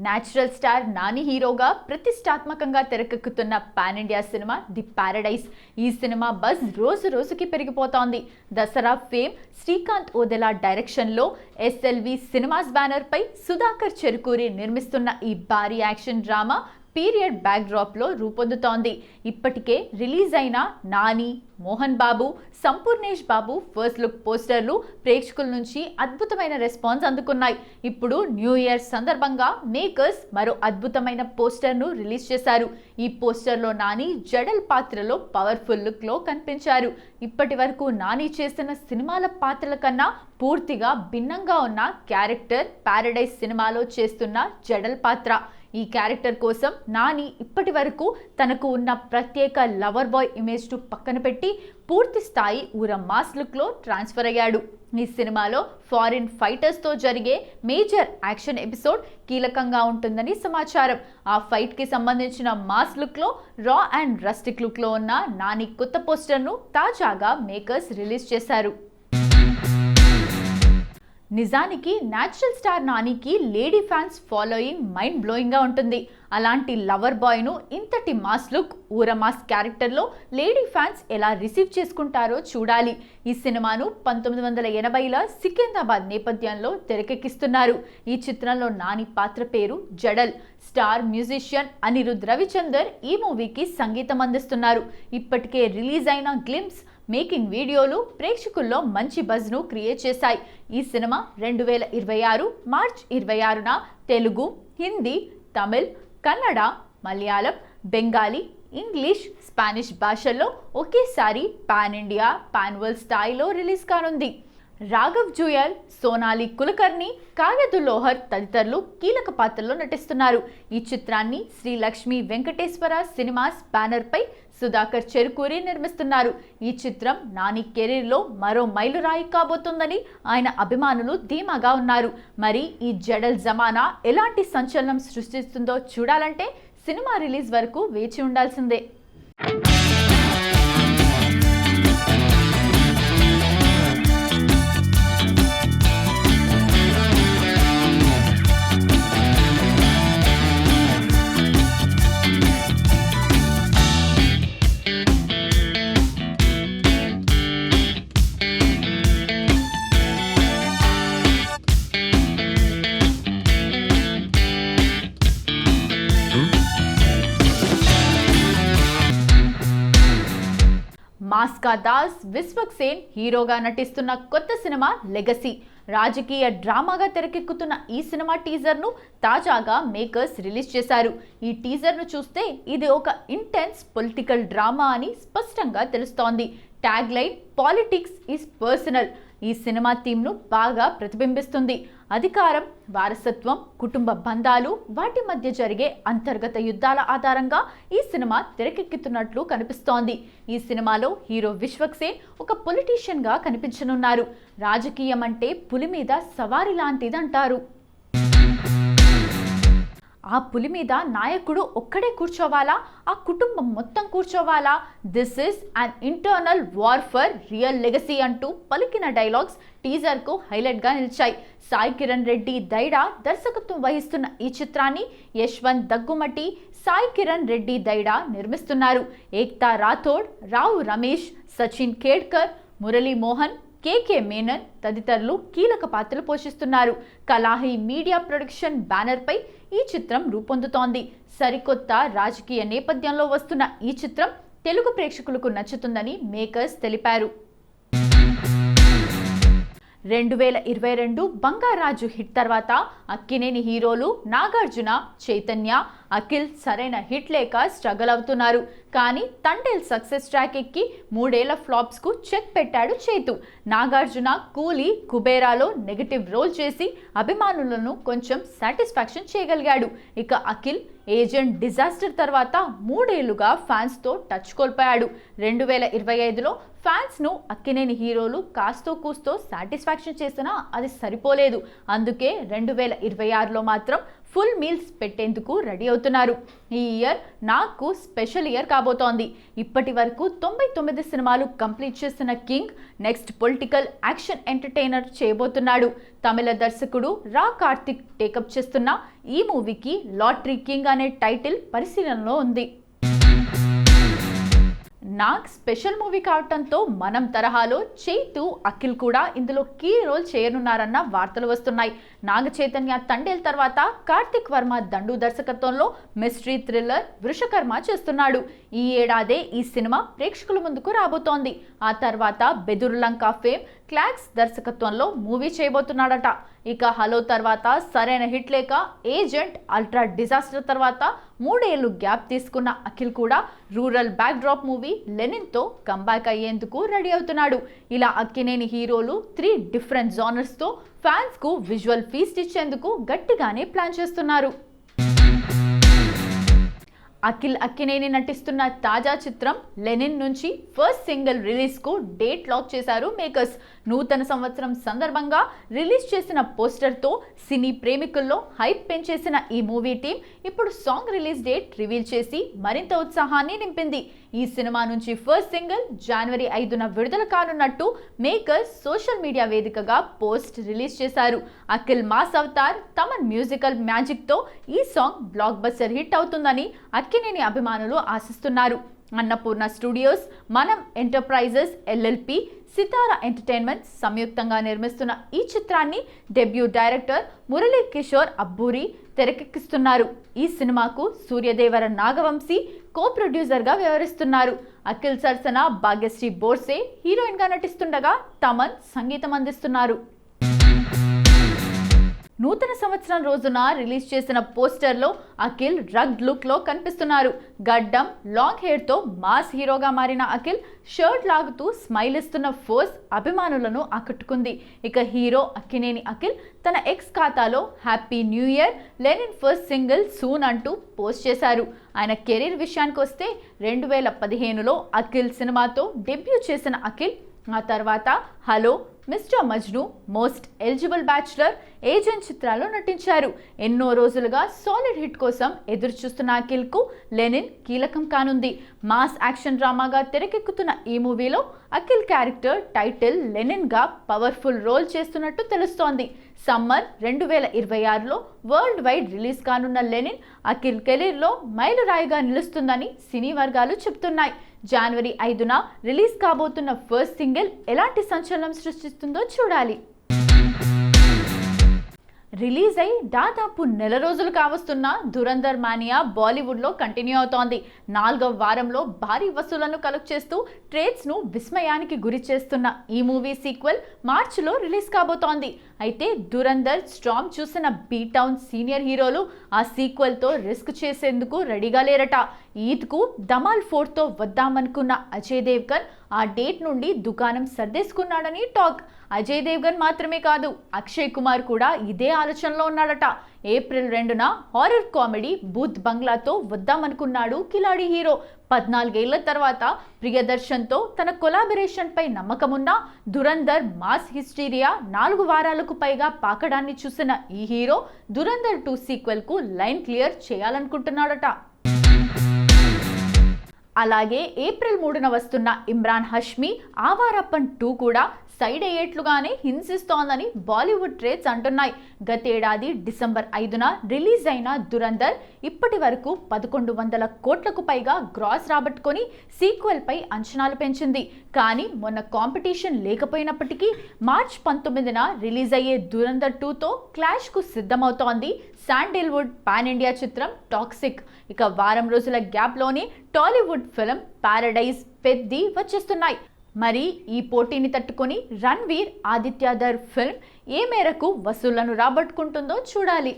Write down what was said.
Natural star Nani హీరోగా ప్రతిష్టాత్మకంగా తెరకెక్కుతున్న pan India cinema the paradise. ఈ సినిమా బజ్ రోజు రోజుకి పెరిగిపోతోంది. దసరా ఫేమ్ శ్రీకాంత్ ఓదెలా డైరెక్షన్లో ఎస్ఎల్వి సినిమాస్ బ్యానర్ పై సుధాకర్ చెరుకూరి నిర్మిస్తున్న ఈ భారీ యాక్షన్ డ్రామా పీరియడ్ బ్యాక్డ్రాప్లో రూపొందుతోంది. ఇప్పటికే రిలీజ్ అయిన నాని, మోహన్ బాబు, సంపూర్ణేష్ బాబు ఫస్ట్ లుక్ పోస్టర్లు ప్రేక్షకుల నుంచి అద్భుతమైన రెస్పాన్స్ అందుకున్నాయి. ఇప్పుడు న్యూ ఇయర్ సందర్భంగా మేకర్స్ మరో అద్భుతమైన పోస్టర్ను రిలీజ్ చేశారు. ఈ పోస్టర్లో నాని జడల్ పాత్రలో పవర్ఫుల్ లుక్లో కనిపించారు. ఇప్పటి వరకు నాని చేసిన సినిమాల పాత్రల కన్నా పూర్తిగా భిన్నంగా ఉన్న క్యారెక్టర్ పారడైజ్ సినిమాలో చేస్తున్న జడల్ పాత్ర. ఈ క్యారెక్టర్ కోసం నాని ఇప్పటి వరకు తనకు ఉన్న ప్రత్యేక లవర్ బాయ్ ఇమేజ్ను పక్కన పెట్టి పూర్తి స్థాయి ఊర మాస్ లుక్లో ట్రాన్స్ఫర్ అయ్యాడు. ఈ సినిమాలో ఫారిన్ ఫైటర్స్తో జరిగే మేజర్ యాక్షన్ ఎపిసోడ్ కీలకంగా ఉంటుందని సమాచారం. ఆ ఫైట్కి సంబంధించిన మాస్ లుక్లో రా అండ్ రస్టిక్ లుక్లో ఉన్న నాని కొత్త పోస్టర్ను తాజాగా మేకర్స్ రిలీజ్ చేశారు. నిజానికి నేచురల్ స్టార్ నానికి లేడీ ఫ్యాన్స్ ఫాలోయింగ్ మైండ్ బ్లోయింగ్గా ఉంటుంది. అలాంటి లవర్ బాయ్ను ఇంతటి మాస్ లుక్ ఊర మాస్ క్యారెక్టర్లో లేడీ ఫ్యాన్స్ ఎలా రిసీవ్ చేసుకుంటారో చూడాలి. ఈ సినిమాను 1980ల సికింద్రాబాద్ నేపథ్యంలో తెరకెక్కిస్తున్నారు. ఈ చిత్రంలో నాని పాత్ర పేరు జడల్. స్టార్ మ్యూజిషియన్ అనిరుద్ రవిచందర్ ఈ మూవీకి సంగీతం అందిస్తున్నారు. ఇప్పటికే రిలీజ్ అయిన గ్లింప్స్, మేకింగ్ వీడియోలు ప్రేక్షకుల్లో మంచి బజ్ను క్రియేట్ చేశాయి. ఈ సినిమా 2026 మార్చ్ 26న తెలుగు, హిందీ, తమిళ్, కన్నడ, మలయాళం, బెంగాలీ, ఇంగ్లీష్, స్పానిష్ భాషల్లో ఒకేసారి పాన్ ఇండియా, పాన్ వరల్డ్ స్థాయిలో రిలీజ్ కానుంది. రాఘవ్ జుయల్, సోనాలి కులకర్ణి, కావ్యదు లోహర్ తదితరులు కీలక పాత్రల్లో నటిస్తున్నారు. ఈ చిత్రాన్ని శ్రీ లక్ష్మీ వెంకటేశ్వర సినిమాస్ బ్యానర్ పై సుధాకర్ చెరుకూరి నిర్మిస్తున్నారు. ఈ చిత్రం నాని కెరీర్లో మరో మైలురాయి కాబోతుందని ఆయన అభిమానులు ధీమాగా ఉన్నారు. మరి ఈ జడల్ జమానా ఎలాంటి సంచలనం సృష్టిస్తుందో చూడాలంటే సినిమా రిలీజ్ వరకు వేచి ఉండాల్సిందే. మాస్కా దాస్ విశ్వక్ సేన్ హీరోగా నటిస్తున్న కొత్త సినిమా లెగసీ. రాజకీయ డ్రామాగా తెరకెక్కుతున్న ఈ సినిమా టీజర్ను తాజాగా మేకర్స్ రిలీజ్ చేశారు. ఈ టీజర్ను చూస్తే ఇది ఒక ఇంటెన్స్ పొలిటికల్ డ్రామా అని స్పష్టంగా తెలుస్తోంది. Tag line politics is personal ఈ సినిమా థీమ్ను బాగా ప్రతిబింబిస్తుంది. అధికారం, వారసత్వం, కుటుంబ బంధాలు, వాటి మధ్య జరిగే అంతర్గత యుద్ధాల ఆధారంగా ఈ సినిమా తెరకెక్కుతున్నట్లు కనిపిస్తోంది. ఈ సినిమాలో హీరో విశ్వక్ సేన్ ఒక పొలిటీషియన్గా కనిపించనున్నారు. రాజకీయం అంటే పులి మీద సవారి లాంటిదంటారు. ఆ పులి మీద నాయకుడు ఒక్కడే కూర్చోవాలా? ఆ కుటుంబం మొత్తం కూర్చోవాలా? This is an internal war for real legacy అంటూ పలికిన డైలాగ్స్ టీజర్కు హైలైట్గా నిలిచాయి. సాయి కిరణ్ రెడ్డి దైడా దర్శకత్వం వహిస్తున్న ఈ చిత్రాన్ని యశ్వంత్ దగ్గుమటి, సాయి కిరణ్ రెడ్డి దైడా నిర్మిస్తున్నారు. ఏక్తా రాథోడ్, రావు రమేష్, సచిన్ ఖేడ్కర్, మురళీ మోహన్, కేకే మేనన్ తదితరులు కీలక పాత్రలు పోషిస్తున్నారు. కలాహి మీడియా ప్రొడక్షన్ బ్యానర్ పై ఈ చిత్రం రూపొందుతోంది. సరికొత్త రాజకీయ నేపథ్యంలో వస్తున్న ఈ చిత్రం తెలుగు ప్రేక్షకులకు నచ్చుతుందని మేకర్స్ తెలిపారు. 2022 బంగారాజు హిట్ తర్వాత అక్కినేని హీరోలు నాగార్జున, చైతన్య, అఖిల్ సరైన హిట్ లేక స్ట్రగల్ అవుతున్నారు. కానీ తండేల్ సక్సెస్ ట్రాక్ ఎక్కి 3 ఏళ్ల ఫ్లాప్స్కు చెక్ పెట్టాడు చైతు. నాగార్జున కూలీ, కుబేరాలో నెగటివ్ రోల్ చేసి అభిమానులను కొంచెం సాటిస్ఫాక్షన్ చేయగలిగాడు. ఇక అఖిల్ ఏజెంట్ డిజాస్టర్ తర్వాత 3 ఏళ్లుగా ఫ్యాన్స్తో టచ్ కోల్పోయాడు. 2025లో ఫ్యాన్స్ను అక్కినేని హీరోలు కాస్తో కూస్తో సాటిస్ఫాక్షన్ చేసినా అది సరిపోలేదు. అందుకే 2026లో మాత్రం ఫుల్ మీల్స్ పెట్టేందుకు రెడీ అవుతున్నారు. ఈ ఇయర్ నాకు స్పెషల్ ఇయర్ కాబోతోంది. ఇప్పటి వరకు 99 సినిమాలు కంప్లీట్ చేసిన king next political action entertainer చేయబోతున్నాడు. తమిళ దర్శకుడు రా కార్తిక్ టేకప్ చేస్తున్న ఈ మూవీకి లాటరీ కింగ్ అనే టైటిల్ పరిశీలనలో ఉంది. నాగ్ స్పెషల్ మూవీ కావటంతో మనం తరహాలో చైతు, అఖిల్ కూడా ఇందులో కీ రోల్ చేయనున్నారన్న వార్తలు వస్తున్నాయి. నాగ చైతన్య తండేల్ తర్వాత కార్తిక్ వర్మ దండు దర్శకత్వంలో మిస్టరీ థ్రిల్లర్ వృషకర్మ చేస్తున్నాడు. ఈ ఏడాదే ఈ సినిమా ప్రేక్షకుల ముందుకు రాబోతోంది. ఆ తర్వాత బెదుర్లంక ఫేమ్ క్లాక్స్ దర్శకత్వంలో మూవీ చేయబోతున్నాడట. ఇక హలో తర్వాత సరైన హిట్ లేక ఏజెంట్, అల్ట్రా డిజాస్టర్ తర్వాత 3 ఏళ్లు గ్యాప్ తీసుకున్న అఖిల్ కూడా రూరల్ బ్యాక్ డ్రాప్ మూవీ లెనిన్తో కంబ్యాక్ అయ్యేందుకు రెడీ అవుతున్నాడు. ఇలా అక్కినేని హీరోలు 3 డిఫరెంట్ జానర్స్తో ఫ్యాన్స్కు విజువల్ ఫీస్ట్ ఇచ్చేందుకు గట్టిగానే ప్లాన్ చేస్తున్నారు. అఖిల్ అక్కినేని నటిస్తున్న తాజా చిత్రం లెనిన్ నుంచి ఫస్ట్ సింగిల్ రిలీజ్కు డేట్ లాక్ చేశారు మేకర్స్. నూతన సంవత్సరం సందర్భంగా రిలీజ్ చేసిన పోస్టర్తో సినీ ప్రేమికుల్లో హైప్ పెంచేసిన ఈ మూవీ టీం ఇప్పుడు సాంగ్ రిలీజ్ డేట్ రివీల్ చేసి మరింత ఉత్సాహాన్ని నింపింది. ఈ సినిమా నుంచి ఫస్ట్ సింగిల్ జనవరి 5న విడుదల కానున్నట్టు మేకర్స్ సోషల్ మీడియా వేదికగా పోస్ట్ రిలీజ్ చేశారు. అఖిల్ మాస్ అవతార్, తమన్ మ్యూజికల్ మ్యాజిక్తో ఈ సాంగ్ బ్లాక్ బస్టర్ హిట్ అవుతుందని అక్కినేని అభిమానులు ఆశిస్తున్నారు. Annapurna Studios, Manam Enterprises LLP, Sithara Entertainment సంయుక్తంగా నిర్మిస్తున్న ఈ చిత్రాన్ని డెబ్యూ డైరెక్టర్ మురళీ కిషోర్ అబ్బూరి తెరకెక్కిస్తున్నారు. ఈ సినిమాకు సూర్యదేవర నాగవంశీ కో ప్రొడ్యూసర్గా వ్యవహరిస్తున్నారు. అఖిల్ సరసన భాగ్యశ్రీ బోర్సే హీరోయిన్గా నటిస్తుండగా తమన్ సంగీతం అందిస్తున్నారు. నూతన సంవత్సరం రోజున రిలీజ్ చేసిన పోస్టర్లో అఖిల్ రగ్ లుక్లో కనిపిస్తున్నారు. గడ్డం, లాంగ్ హెయిర్తో మాస్ హీరోగా మారిన అఖిల్ షర్ట్ లాగుతూ స్మైల్ ఇస్తున్న ఫోజ్ అభిమానులను ఆకట్టుకుంది. ఇక హీరో అక్కినేని అఖిల్ తన ఎక్స్ ఖాతాలో happy new year, Lenin first single soon అంటూ పోస్ట్ చేశారు. ఆయన కెరీర్ విషయానికి వస్తే 2015లో అఖిల్ సినిమాతో డెబ్యూ చేసిన అఖిల్ ఆ తర్వాత hello, mister Majnu, most eligible bachelor, agent చిత్రాల్లో నటించారు. ఎన్నో రోజులుగా సాలిడ్ హిట్ కోసం ఎదురు చూస్తున్న అఖిల్కు లెనిన్ కీలకం కానుంది. మాస్ యాక్షన్ డ్రామాగా తెరకెక్కుతున్న ఈ మూవీలో అఖిల్ క్యారెక్టర్ టైటిల్ లెనిన్గా పవర్ఫుల్ రోల్ చేస్తున్నట్టు తెలుస్తోంది. సమ్మర్ 2026లో వరల్డ్ వైడ్ రిలీజ్ కానున్న లెనిన్ అఖిల్ కెరీర్లో మైలురాయిగా నిలుస్తుందని సినీ వర్గాలు చెబుతున్నాయి. జనవరి 5న రిలీజ్ కాబోతున్న ఫస్ట్ సింగిల్ ఎలాంటి సంచలనం సృష్టిస్తుందో చూడాలి. రిలీజ్ అయి దాదాపు నెల రోజులు కావస్తున్న దురంధర్ మానియా బాలీవుడ్లో కంటిన్యూ అవుతోంది. 4వ వారంలో భారీ వసూళ్లను కలెక్ట్ చేస్తూ ట్రేడ్స్ను విస్మయానికి గురి చేస్తున్న ఈ మూవీ సీక్వెల్ మార్చిలో రిలీజ్ కాబోతోంది. అయితే దురంధర్ స్టార్మ్ చూసిన బీటౌన్ సీనియర్ హీరోలు ఆ సీక్వెల్తో రిస్క్ చేసేందుకు రెడీగా లేరట. ఈద్కు ధమాల్ 4తో వద్దామనుకున్న అజయ్ దేవ్గన్ ఆ డేట్ నుండి దుకాణం సర్దేసుకున్నాడని టాక్. అజయ్ దేవ్గన్ మాత్రమే కాదు, అక్షయ్ కుమార్ కూడా ఇదే ఆలోచనలో ఉన్నాడట. ఏప్రిల్ 2న హారర్ కామెడీ బూత్ బంగ్లాతో వద్దామనుకున్నాడు కిలాడి హీరో. 14 ఏళ్ల తర్వాత ప్రియదర్శన్తో తన కొలాబరేషన్పై నమ్మకమున్న దురంధర్ మాస్ హిస్టీరియా 4 వారాలకు పైగా పాకడాన్ని చూసిన ఈ హీరో దురంధర్ 2 సీక్వెల్కు లైన్ క్లియర్ చేయాలనుకుంటున్నాడట. అలాగే ఏప్రిల్ 3న వస్తున్న ఇమ్రాన్ హష్మీ ఆవారప్పన్ 2 కూడా సైడ్ అయ్యేట్లుగానే హింసిస్తోందని బాలీవుడ్ ట్రేడ్స్ అంటున్నాయి. గతేడాది డిసెంబర్ 5న రిలీజ్ అయిన దురంధర్ ఇప్పటి వరకు 1100 కోట్లకు పైగా గ్రాస్ రాబట్టుకొని సీక్వెల్ పై అంచనాలు పెంచింది. కానీ మొన్న కాంపిటీషన్ లేకపోయినప్పటికీ మార్చ్ 19న రిలీజ్ అయ్యే దురంధర్ 2తో క్లాష్కు సిద్ధమవుతోంది శాండిల్వుడ్ పాన్ ఇండియా చిత్రం టాక్సిక్. ఇక వారం రోజుల గ్యాప్లోనే టాలీవుడ్ ఫిల్మ్ పారడైజ్, పెద్ది వచ్చేస్తున్నాయి. మరి ఈ పోటీని తట్టుకొని రణ్వీర్, ఆదిత్య ధర్ ఫిల్మ్ ఏ మేరకు వసూళ్లను రాబట్టుకుంటుందో చూడాలి.